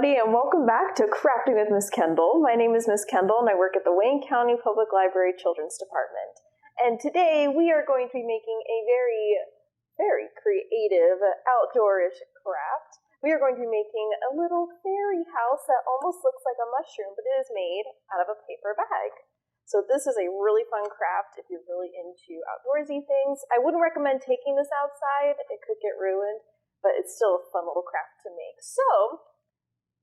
everybody, and welcome back to Crafting with Miss Kendell. My name is Miss Kendell, and I work at the Wayne County Public Library Children's Department. And today we are going to be making a very creative outdoorish craft. We are going to be making a little fairy house that almost looks like a mushroom, but it is made out of a paper bag. So this is a really fun craft if you're really into outdoorsy things. I wouldn't recommend taking this outside. It could get ruined, but it's still a fun little craft to make. So,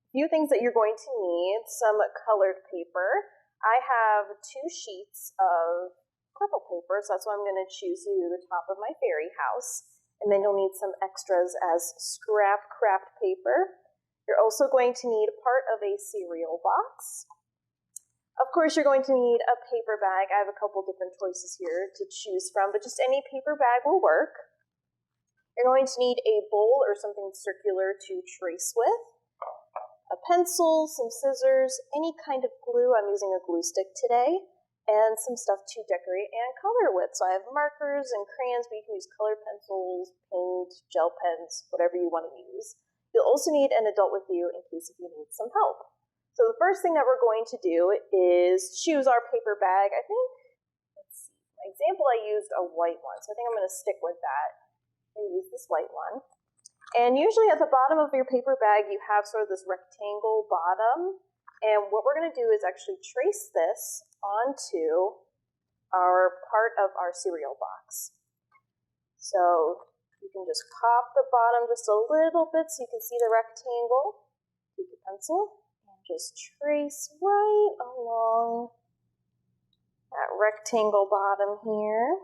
a few things that you're going to need: some colored paper. I have 2 sheets of purple paper, so that's what I'm going to choose to do the top of my fairy house. And then you'll need some extras as scrap craft paper. You're also going to need part of a cereal box. Of course, you're going to need a paper bag. I have a couple different choices here to choose from, but just any paper bag will work. You're going to need a bowl or something circular to trace with, a pencil, some scissors, any kind of glue. I'm using a glue stick today, and some stuff to decorate and color with. So I have markers and crayons, but you can use colored pencils, paint, gel pens, whatever you want to use. You'll also need an adult with you in case if you need some help. So the first thing that we're going to do is choose our paper bag. I think, let's see, my example I used a white one, so I think I'm going to stick with that and use this white one. And usually at the bottom of your paper bag, you have sort of this rectangle bottom. And what we're going to do is actually trace this onto our part of our cereal box. So you can just pop the bottom just a little bit so you can see the rectangle. Take your pencil and just trace right along that rectangle bottom here.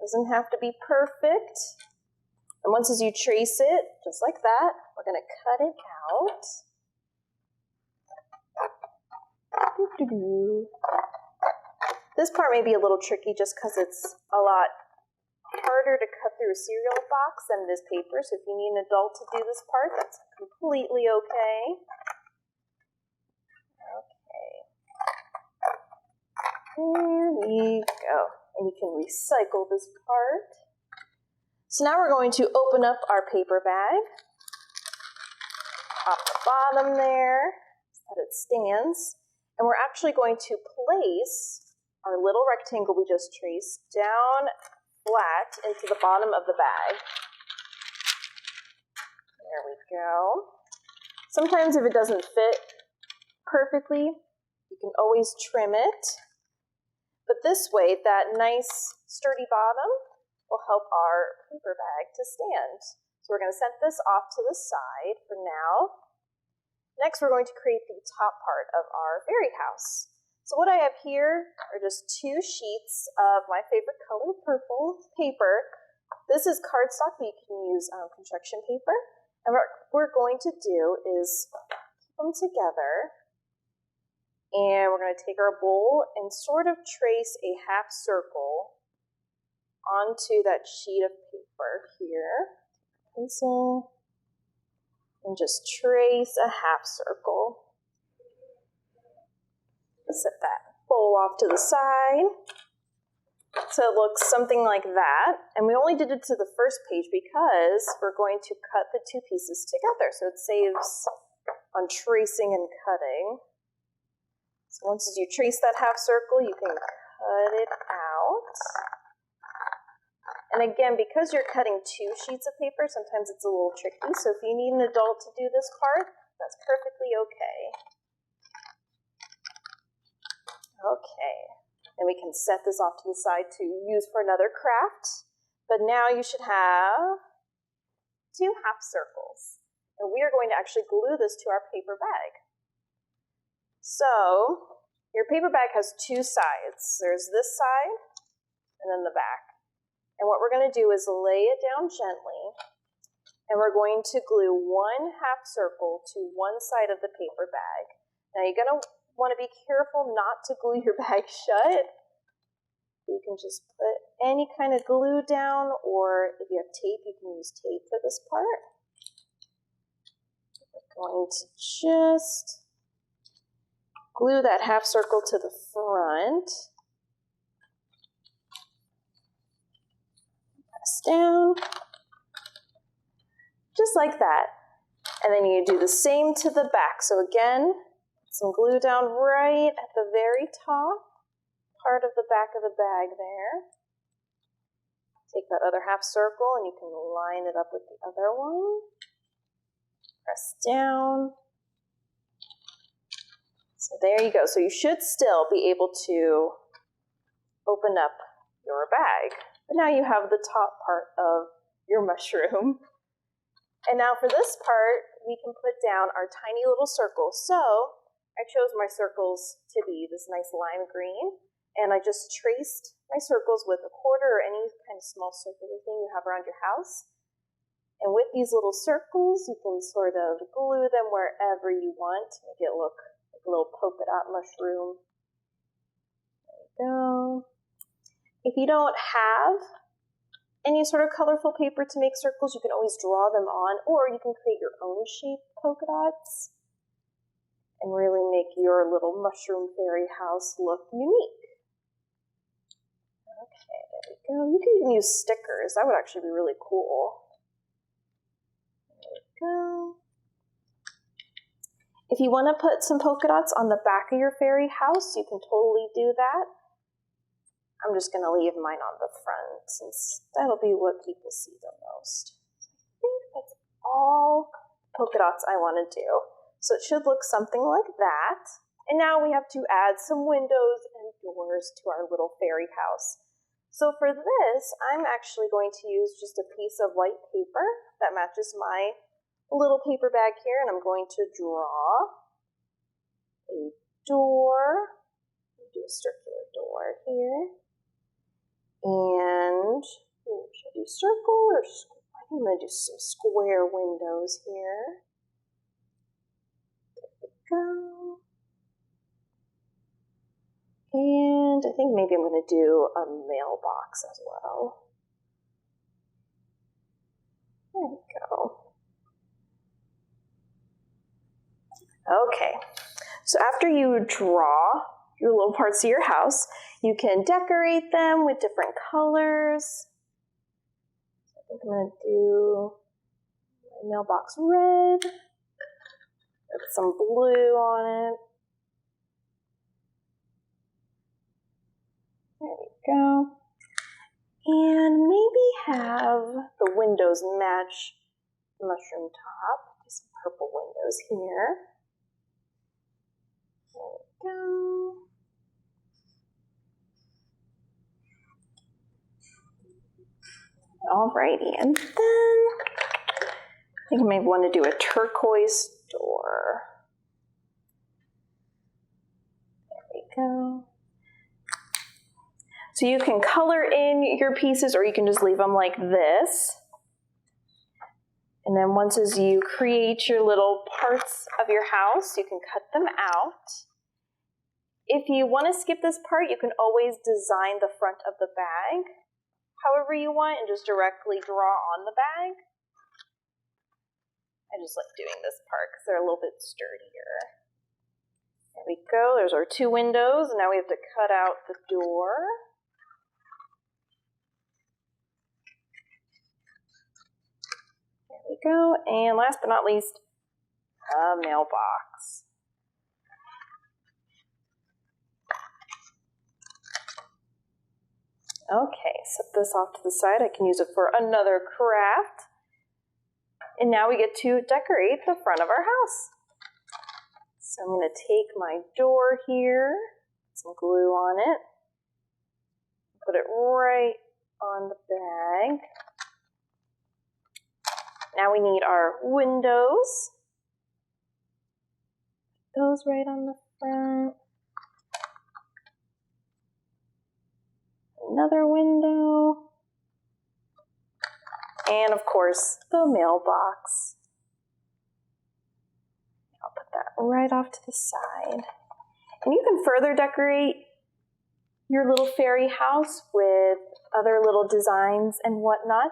Doesn't have to be perfect. And once as you trace it, just like that, we're going to cut it out. This part may be a little tricky just because it's a lot harder to cut through a cereal box than it is paper. So if you need an adult to do this part, that's completely okay. There we go. And you can recycle this part. So now we're going to open up our paper bag. Pop the bottom there so that it stands. And we're actually going to place our little rectangle we just traced down flat into the bottom of the bag. There we go. Sometimes if it doesn't fit perfectly, you can always trim it. But this way, that nice sturdy bottom will help our paper bag to stand. So we're going to set this off to the side for now. Next, we're going to create the top part of our fairy house. So what I have here are just 2 sheets of my favorite color, purple paper. This is cardstock, but you can use construction paper. And what we're going to do is keep them together. And we're going to take our bowl and sort of trace a half circle onto that sheet of paper here. Pencil. And just trace a half circle. Set that bowl off to the side. So it looks something like that. And we only did it to the first page because we're going to cut the 2 pieces together. So it saves on tracing and cutting. So once you trace that half circle, you can cut it out. And again, because you're cutting 2 sheets of paper, sometimes it's a little tricky. So if you need an adult to do this part, that's perfectly okay. Okay, and we can set this off to the side to use for another craft. But now you should have 2 half circles. And we are going to actually glue this to our paper bag. So your paper bag has 2 sides. There's this side and then the back. And what we're going to do is lay it down gently, and we're going to glue 1 half circle to one side of the paper bag. Now you're going to want to be careful not to glue your bag shut. You can just put any kind of glue down, or if you have tape, you can use tape for this part. We're going to just glue that half circle to the front. Press down. Just like that. And then you do the same to the back. So again, some glue down right at the very top part of the back of the bag there. Take that other half circle and you can line it up with the other one. Press down. So there you go. So you should still be able to open up your bag. But now you have the top part of your mushroom. And now for this part, we can put down our tiny little circles. So I chose my circles to be this nice lime green. And I just traced my circles with a quarter or any kind of small circular thing you have around your house. And with these little circles, you can sort of glue them wherever you want to make it look like a little polka dot mushroom. There we go. If you don't have any sort of colorful paper to make circles, you can always draw them on, or you can create your own shaped polka dots and really make your little mushroom fairy house look unique. Okay, there we go. You can even use stickers. That would actually be really cool. There we go. If you want to put some polka dots on the back of your fairy house, you can totally do that. I'm just going to leave mine on the front since that'll be what people see the most. I think that's all polka dots I want to do. So it should look something like that. And now we have to add some windows and doors to our little fairy house. So for this, I'm actually going to use just a piece of white paper that matches my little paper bag here, and I'm going to draw a door. Do a circular door here. And should I do circle or square? I think I'm going to do some square windows here. There we go. And I think maybe I'm going to do a mailbox as well. There we go. Okay, so after you draw your little parts of your house, you can decorate them with different colors. I think I'm going to do my mailbox red with some blue on it. There we go. And maybe have the windows match the mushroom top. Do some purple windows here. There we go. Alrighty, and then I think I may want to do a turquoise door. There we go. So you can color in your pieces or you can just leave them like this. And then once as you create your little parts of your house, you can cut them out. If you want to skip this part, you can always design the front of the bag however you want and just directly draw on the bag. I just like doing this part because they're a little bit sturdier. There we go, there's our two windows. Now we have to cut out the door. There we go, and last but not least, a mailbox. Okay, set this off to the side. I can use it for another craft. And now we get to decorate the front of our house. So I'm going to take my door here, put some glue on it, put it right on the bag. Now we need our windows. Put those right on the front. Another window. And of course, the mailbox. I'll put that right off to the side. And you can further decorate your little fairy house with other little designs and whatnot.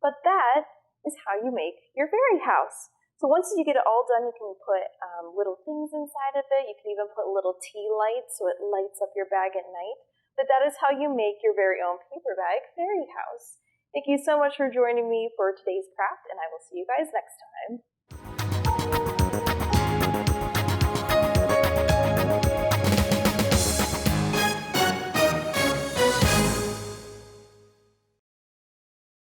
But that is how you make your fairy house. So once you get it all done, you can put little things inside of it. You can even put little tea lights so it lights up your bag at night. But that is how you make your very own paper bag fairy house. Thank you so much for joining me for today's craft, and I will see you guys next time.